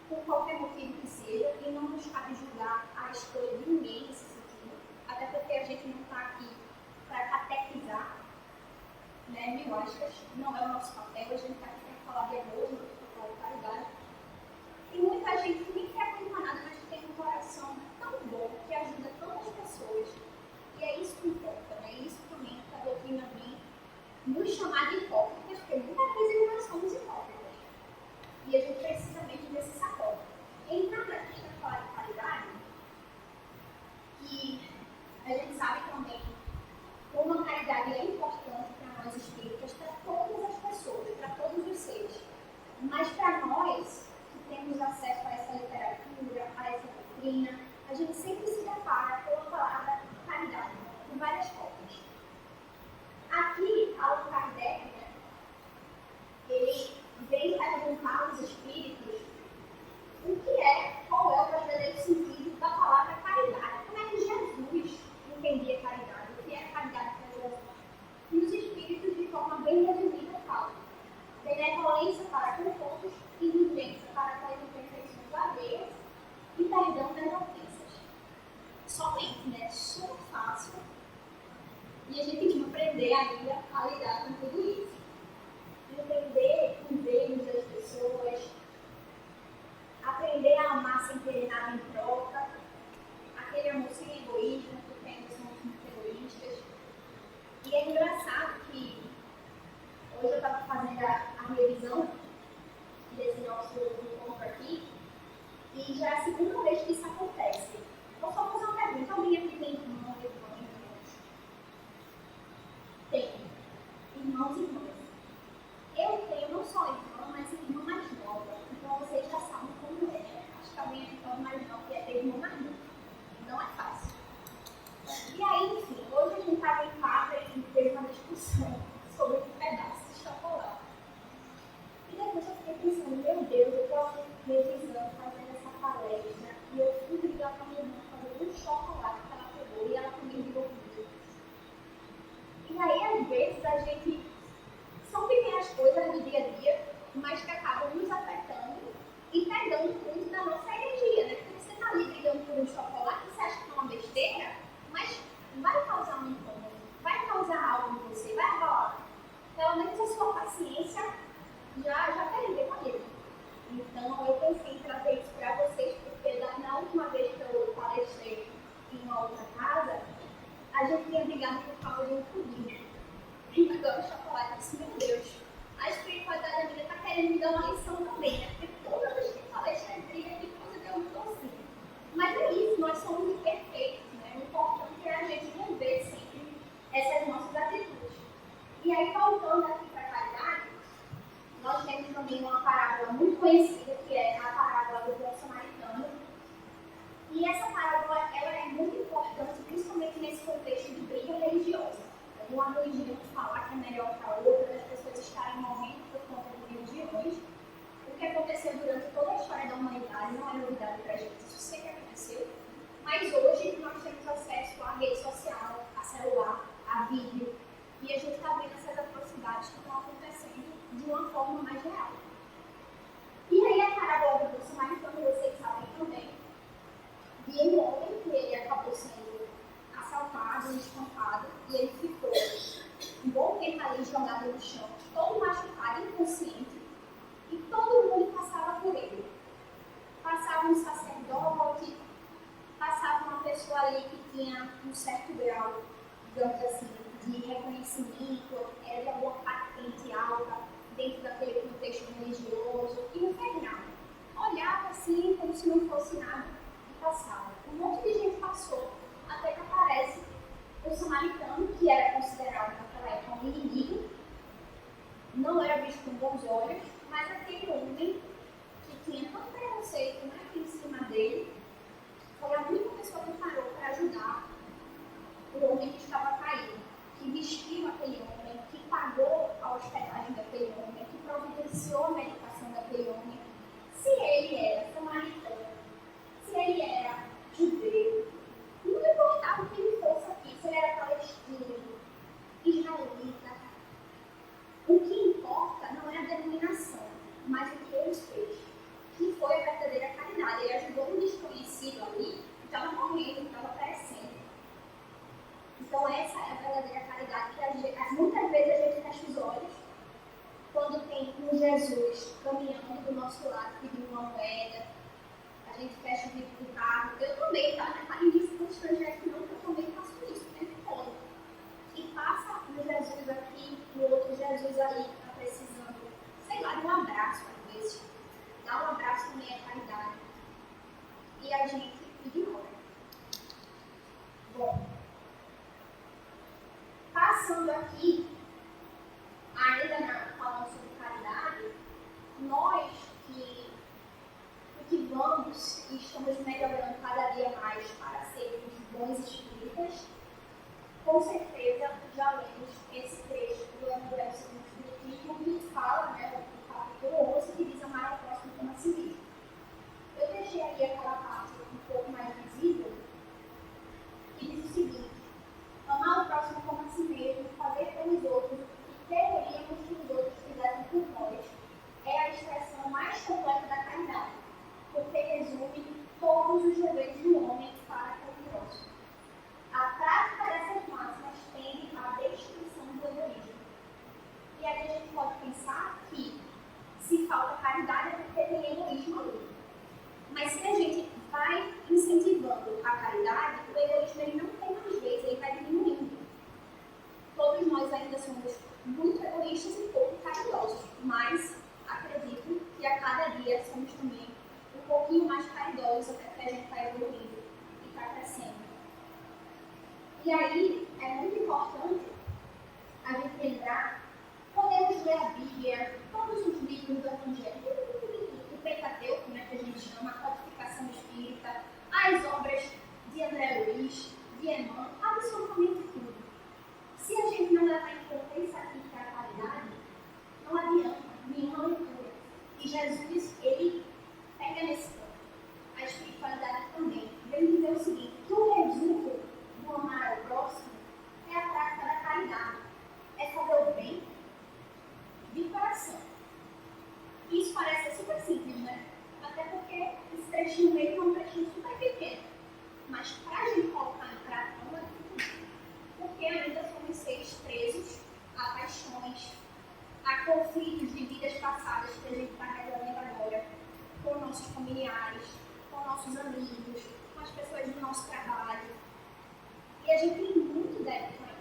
Speaker 1: por qualquer motivo que seja, e não nos cabe julgar a escolha de ninguém nesse sentido, até porque a gente não está aqui para catequizar, né, mil aspas, não é o nosso papel, a gente está aqui para falar de amor, para falar de caridade. E muita gente que nem frequenta nada, mas que tem um coração tão bom, que ajuda tantas pessoas. E é isso que importa, né? É isso também que a doutrina vem nos chamar de hipócritas, porque muitas vezes nós somos hipócritas. E a gente precisa mesmo desse sacode. Entrando aqui para falar de caridade, que a gente sabe também como a caridade é importante para nós espíritas, para todas as pessoas, para todos os seres. Mas para nós, que temos acesso a essa literatura, a essa doutrina, a gente sempre se depara com a palavra caridade, de várias formas. Aqui, Allan Kardec, né, ele vem perguntar aos espíritos qual é o verdadeiro sentido da palavra caridade. Como é que Jesus entendia caridade? O que é caridade para Jesus? E os espíritos, de forma bem resumida, falam: benevolência para com todos, indulgência para com as imperfeições alheias e perdão das ofensas. Somente, né? Super fácil. E a gente tem que aprender ainda a lidar com tudo isso. Entender os erros das pessoas, aprender a amar sem querer nada em troca, aquele amor sem egoísmo, porque ainda somos muito egoístas. E é engraçado que hoje eu estava fazendo a revisão desse nosso encontro aqui, e já é a segunda vez que isso acontece. Vou só fazer uma pergunta: alguém aqui tem irmão e irmãos? Tem. Irmãos e irmãs. Eu tenho não só irmã, mas irmã mais nova. Então vocês já sabem como é, né? Acho que alguém aqui pode mais nova, que é ter irmã mais nova. Não é fácil. E aí, enfim, hoje a gente estava em casa e teve uma discussão sobre um pedaço de chocolate. E depois eu fiquei pensando: meu Deus, eu estou aqui revisando, fazendo essa palestra, e eu fui brigar com a minha irmã fazendo um chocolate que ela pegou e ela comigo de ouvido. E aí, às vezes, a gente são pequenas coisas do dia a dia, mas que acabam nos afetando e pegando muito da nossa energia, né? Porque você está ali brigando por um chocolate, você acha que é uma besteira, mas vai causar um incômodo, vai causar algo em você, vai abalar. Pelo menos a sua paciência já perdeu com ele. Então, eu pensei em trazer isso para vocês, porque na última vez que eu palestrei em uma outra casa, a gente tinha brigado por causa de um pudim. E agora o chocolate, eu disse: meu Deus, a espiritualidade da vida está querendo me dar uma lição também, né? Porque toda vez que palestra briga de coisa que eu não consigo. Mas é isso, nós somos imperfeitos, né? O importante é a gente rever sempre essas nossas atitudes. E aí, voltando aqui para a caridade, nós temos também uma parábola muito conhecida, que é a parábola do bom samaritano. E essa parábola ela é muito importante, principalmente nesse contexto de briga religiosa. Uma religião um falar que é melhor que a outra, das pessoas estarem morrendo por conta de religiões. O que aconteceu durante toda a história da humanidade não é novidade para a gente, isso sempre aconteceu. Mas hoje nós temos acesso à rede social, a celular, a vídeo, e a gente está vendo essas atrocidades que estão acontecendo de uma forma mais real. E aí a parábola do samaritano, vocês sabem também, de um homem que ele acabou sendo assaltado, espancado, e ele ficou um bom tempo ali jogado no chão, todo machucado, inconsciente, e todo mundo passava por ele. Passava um sacerdote, passava uma pessoa ali que tinha um certo grau, digamos assim, de reconhecimento, era de alguma patente alta dentro daquele contexto religioso, e não fez nada. Olhava assim, como se não fosse nada, e passava. Um monte de gente passou, até que aparece o samaritano, que era considerado naquela época um inimigo, não era visto com bons olhos, mas aquele homem que tinha tanto preconceito, né, em cima dele, foi a única pessoa que parou para ajudar o homem que estava caído, que vestiu aquele homem, que pagou a hospedagem daquele homem, que providenciou a medicação daquele homem. Se ele era samaritano, se ele era judeu, não importava o que ele fosse aqui, se ele era palestino, israelita. O que importa não é a denominação, mas o que ele fez, que foi a verdadeira caridade. Ele ajudou um desconhecido ali, que estava morrendo, que estava perecendo. Então essa é a verdadeira caridade, que muitas vezes a gente fecha os olhos quando tem um Jesus caminhando do nosso lado, pedindo uma moeda, a gente fecha o vidro do carro. Eu também, tá? Não é indício estrangeiro não, que eu também faço isso o tempo todo. E passa um Jesus aqui, o outro Jesus ali, que está precisando, sei lá, de um abraço às vezes. Dar um abraço também é caridade. E a gente ignora. Bom, passando aqui, ainda falando sobre caridade, nós que vamos e estamos melhorando cada dia mais para sermos bons espíritas, com certeza já lemos esse trecho do Evangelho segundo o Espiritismo que fala, né, o capítulo 11, que diz amar ao próximo como a si mesmo. Eu deixei ali aquela parte um pouco mais visível, que diz o seguinte: amar o próximo como a si mesmo, fazer pelos outros o que quereríamos que os outros fizessem por nós, é a expressão mais completa da caridade, porque resume todos os deveres do homem para com o próximo. A prática dessas máximas tende à destruição do egoísmo. E aí a gente pode pensar que se falta caridade é porque tem egoísmo ali. Mas se a gente vai incentivando a caridade, o egoísmo ele não tem mais vez, ele vai diminuindo. Todos nós ainda somos muito egoístas e pouco caridosos, mas acredito que a cada dia somos também um pouquinho mais caridosos até que a gente está evoluindo e está crescendo. E aí é muito importante a gente lembrar, podemos ler a Bíblia, todos os livros do Evangelho, o Pentateuco, né, que a gente chama, a Codificação Espírita, as obras de André Luiz, de Emmanuel, absolutamente tudo. Se a gente não levar em conta isso aqui que é a caridade, não adianta nenhuma leitura. E Jesus, ele pega nesse ponto. A espiritualidade também. Vem dizer o seguinte, que o resumo do amar ao próximo é a prática da caridade. É fazer o bem de coração. Isso parece super simples, né? Até porque esse trechinho meio é um trechinho super pequeno. Mas para a gente colocar em prática não é difícil. Porque ainda somos seres presos a paixões, a conflitos de vidas passadas que a gente está resolvendo agora com nossos familiares, com nossos amigos, com as pessoas do nosso trabalho. E a gente tem muito débito ainda.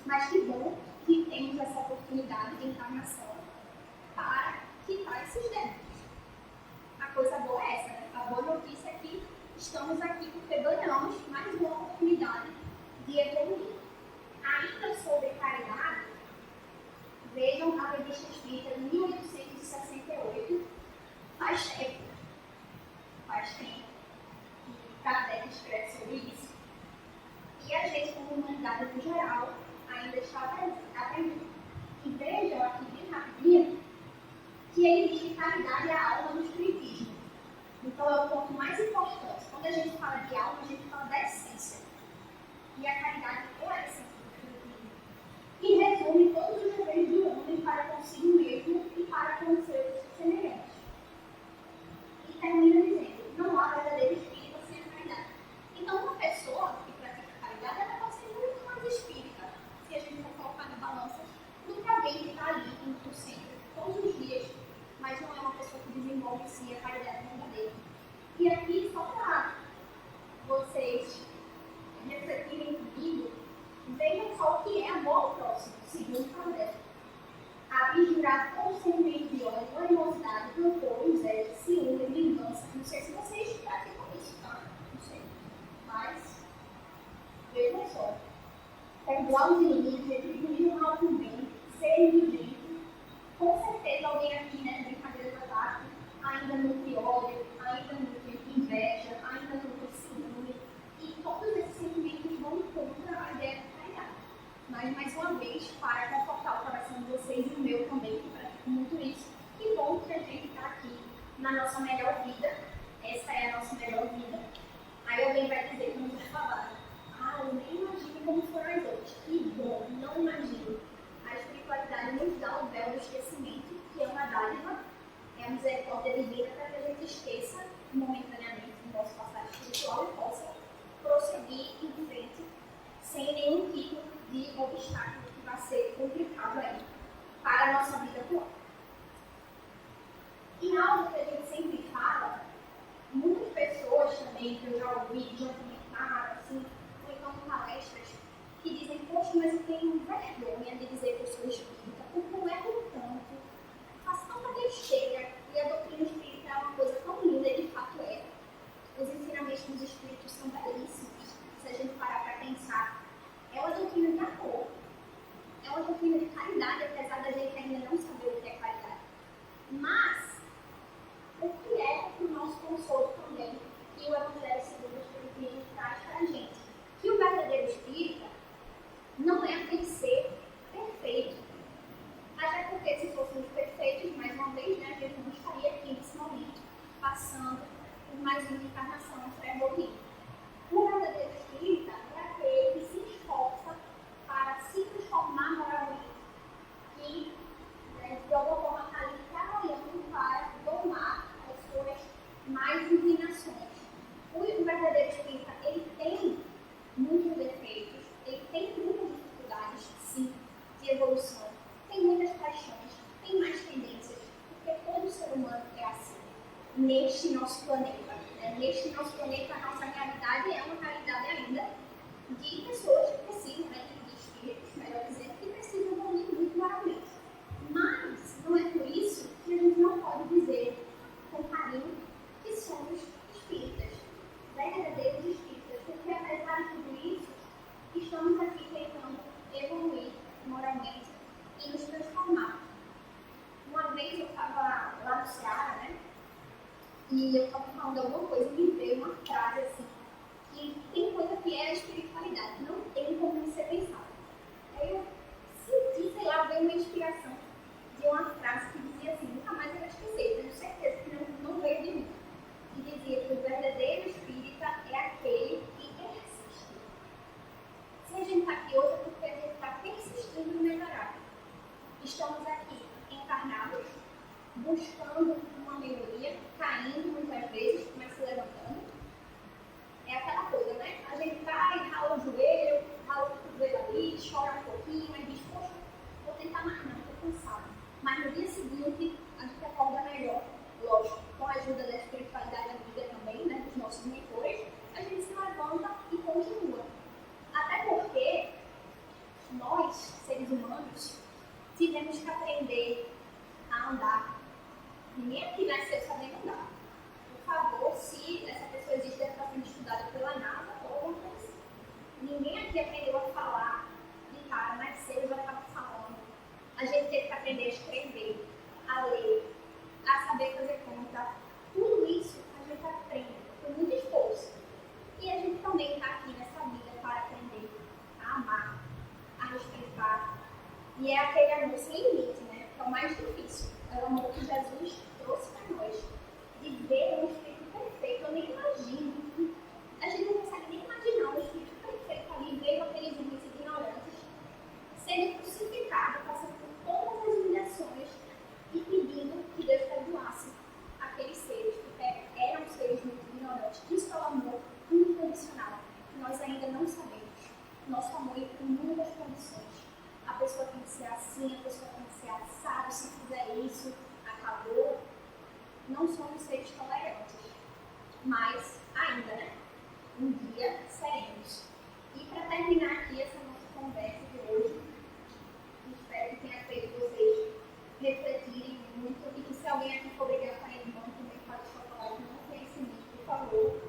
Speaker 1: Mas que bom que temos essa oportunidade de encarnação para quitar esses débitos. A coisa boa é essa, né? A boa notícia é que estamos aqui porque ganhamos mais uma oportunidade de evoluir. Ainda sobre caridade, vejam a Revista Espírita de 1868, faz tempo que Kardec escreve sobre isso. E a gente, como humanidade no geral, ainda está aprendi. E vejam aqui bem rapidinho que ele diz que caridade é a alma do espiritismo. Então é o ponto mais importante. Quando a gente fala de alma, a gente fala da essência. E a caridade é a essência do espiritismo. E resume todos os deveres do homem para consigo mesmo e para com os seus semelhantes. E termina dizendo, não há verdadeiro espírita sem a caridade. Então uma pessoa que pratica caridade, ela pode ser muito mais espírita, se a gente for colocar na balança, do que alguém que está ali no centro todos os dias, mas não é uma pessoa que desenvolve em si a caridade verdadeira. E aqui, só para vocês refletirem comigo, vejam só o que é amor ao próximo, segundo Kardec. Abjurar todo sentimento de ódio, animosidade, rancor, inveja, ciúme, vingança. Não sei se vocês praticam isso, tá? Não sei. Mas, vejam só. Perdoar os inimigos, retribuir o mal com o bem, ser indulgente. Com certeza alguém aqui, né, brincadeira do ataque, ainda nutre ódio, ainda nutre inveja, ainda nutre ciúme. E todos esses sentimentos vão contra a ideia de caridade. Mas, mais uma vez, para confortar o coração de vocês e o meu também, que praticam muito isso, que bom que a gente está aqui na nossa melhor vida. Essa é a nossa melhor vida. Aí alguém vai dizer, como já falaram, eu nem imagino como foram as outras. Que bom, não imagino. A espiritualidade nos dá o véu do esquecimento, que é uma dádiva, é a misericórdia divina para que a gente esqueça momentaneamente o nosso passado espiritual e possa prosseguir em frente sem nenhum tipo de obstáculo que vai ser complicado aí para a nossa vida atual. E algo que a gente sempre fala, muitas pessoas também, que eu já ouvi, já comentaram, assim, ou então em palestras, que dizem, poxa, mas eu tenho vergonha de dizer que eu sou espírita, porque eu erro tanto, faço tanta besteira, e a doutrina espírita é uma coisa tão linda, e de fato é. Os ensinamentos dos espíritos são belíssimos, se a gente parar para pensar. É uma doutrina de amor, é uma doutrina de caridade, apesar da gente ainda não saber o que é caridade. Mas, o que é o nosso consolo também, que o Evangelho segundo o Espiritismo traz para a gente? Que o verdadeiro espírita não é aquele ser perfeito. Até porque se fôssemos perfeitos, mais uma vez, né, a gente não estaria aqui nesse momento, passando por mais uma encarnação para evoluir. O verdadeiro espírita é aquele que se esforça para se transformar moralmente, que de alguma forma está ali trabalhando para domar as suas mais inclinações. O verdadeiro espírita, ele tem muitos defeitos, ele tem muitas dificuldades, sim, de evolução, tem muitas paixões, tem mais tendências, porque todo ser humano é assim, neste nosso planeta. Neste nosso planeta, a nossa realidade é uma realidade ainda de pessoas que precisam, de espíritos, melhor dizendo, que precisam evoluir muito moralmente. Mas não é por isso que a gente não pode dizer com carinho que somos espíritas, verdadeiros espíritas, porque apesar de tudo isso, estamos aqui tentando evoluir moralmente e nos transformar. Uma vez eu estava lá no Ceará, né? E eu estava falando alguma coisa e me veio uma frase assim, que tem coisa que é a espiritualidade, não tem como você pensar. Aí eu senti, sei lá, veio uma inspiração de uma frase que dizia assim, nunca mais eu vou esquecer, tenho certeza que não veio de mim. Que dizia que o verdadeiro espírita é aquele que persiste. Se a gente está aqui hoje é porque a gente está persistindo em melhorar. Estamos aqui encarnados, buscando uma melhoria, caindo muitas vezes, mas se levantando. É aquela coisa, né? A gente cai, rala o joelho, rala o cotovelo ali, chora um pouquinho, aí diz, poxa, vou tentar mais não, estou cansado. Mas no dia seguinte, a gente acorda melhor, lógico, com a ajuda da espiritualidade amiga também, né, dos nossos mentores, a gente se levanta e continua. Até porque nós, seres humanos, tivemos que aprender a andar. Ninguém aqui nasceu sabendo andar. Por favor, se essa pessoa existe, deve estar sendo estudada pela NASA ou alguma coisa assim. Ninguém aqui aprendeu a falar de cara, nasceu e já estava falando. A gente teve que aprender a escrever, a ler, a saber fazer conta. Tudo isso a gente aprende com muito esforço. E a gente também está aqui nessa vida para aprender a amar, a respeitar, E é aquele amor sem limite, né? Que é o mais difícil. É o amor que Jesus trouxe para nós. De ver um Espírito perfeito. Eu nem imagino. A gente não consegue nem imaginar um Espírito perfeito ali, vendo aqueles homens ignorantes, sendo crucificado, passando por todas as humilhações e pedindo que Deus perdoasse aqueles seres, porque eram seres muito ignorantes. Isso é o amor incondicional, que nós ainda não sabemos. Nosso amor tem muitas condições. A pessoa tem que ser assim, a pessoa tem que ser assada, se fizer isso, acabou. Não somos seres tolerantes, mas ainda, né? Um dia seremos. E para terminar aqui essa nossa conversa de hoje, espero que tenha feito vocês refletirem muito e que se alguém aqui for brigar com a irmã também pode chocolate no conhecimento, por favor.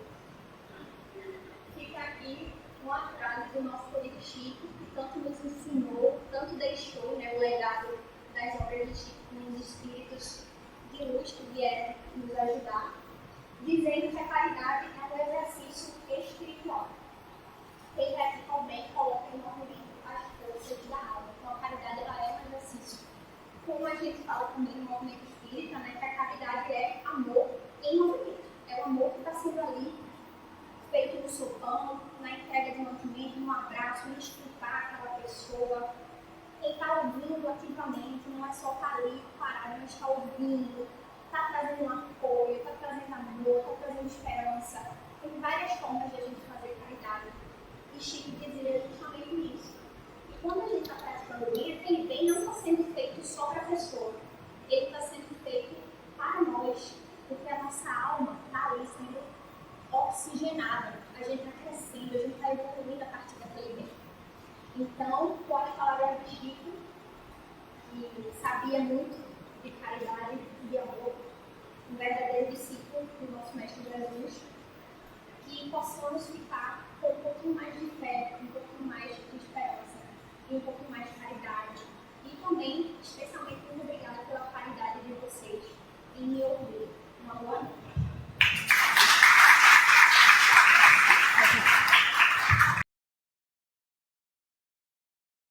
Speaker 1: Fica aqui uma frase do nosso querido Chico, que tanto nos ensinou, tanto deixou, né, o legado das obras de Chico com os espíritos de luz que vieram nos ajudar, dizendo que a caridade é um exercício espiritual. Quem radicalmente coloca em movimento as forças da alma. Então, a caridade ela é um exercício. Como a gente fala também no movimento espírita, né, que a caridade é amor em movimento. É o amor que está sendo ali feito no sopão, na entrega de mantimento, no abraço, no escutar aquela pessoa. Quem está ouvindo ativamente, não é só estar ali parado, mas está ouvindo, está trazendo um apoio, está trazendo amor, está trazendo esperança. Tem várias formas de a gente fazer caridade. E Chico dizia justamente isso. E quando a gente está praticando bem, aquele bem não está sendo feito só para a pessoa. Ele está sendo feito para nós. Porque a nossa alma está ali sendo oxigenada. A gente está crescendo, a gente está evoluindo a partir daquele bem. Então, com as palavras de Chico, que sabia muito de caridade e de amor, um verdadeiro discípulo do nosso Mestre Jesus, que possamos ficar com um pouquinho mais de fé, um pouquinho mais de esperança e um pouquinho mais de caridade. E também, especialmente,